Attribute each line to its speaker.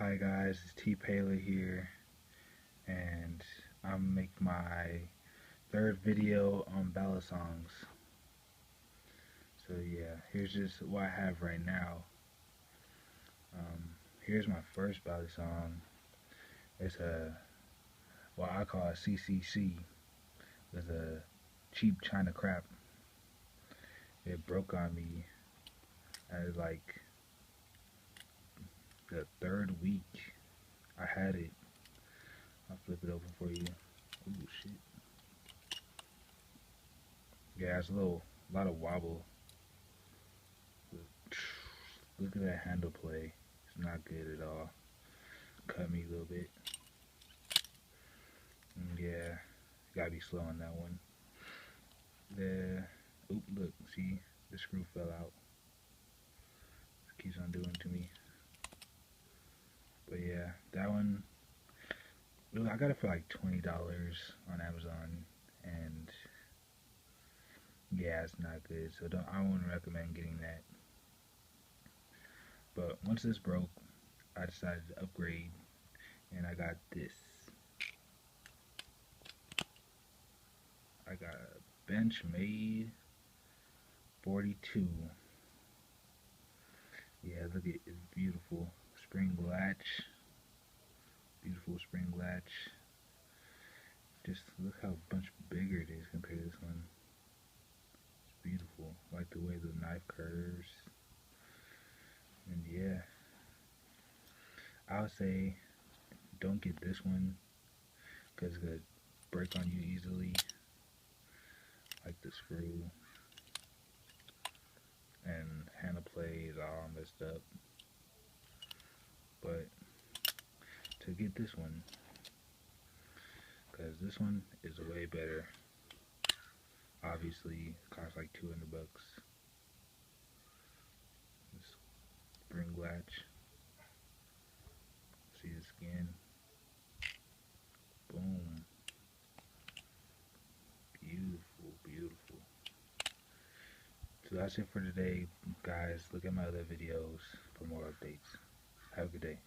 Speaker 1: Hi guys, it's T Paler here, and I'm making my third video on balisongs. So yeah, here's just what I have right now. Here's my first balisong. It's what I call a CCC. It's a cheap China crap. It broke on me at like the third week I had it. I'll flip it open for you. Ooh, shit. Yeah, it's a lot of wobble. Look at that handle play. It's not good at all. Cut me a little bit. Yeah, gotta be slow on that one. Oop, look, see, the screw fell out. It keeps on doing to me. But yeah, that one, I got it for like $20 on Amazon, and yeah, it's not good. So I wouldn't recommend getting that. But once this broke, I decided to upgrade, and I got this. I got a Benchmade 42. Yeah, look at it, it's beautiful. Spring latch. Beautiful spring latch. Just look how much bigger it is compared to this one. It's beautiful. I like the way the knife curves. And yeah, I would say don't get this one because it's gonna break on you easily. Like the screw and handle play is all messed up. But to get this one, because this one is way better. Obviously, it costs like $200. This spring latch. See the skin. Boom. Beautiful, beautiful. So that's it for today, guys. Look at my other videos for more updates. Have a good day.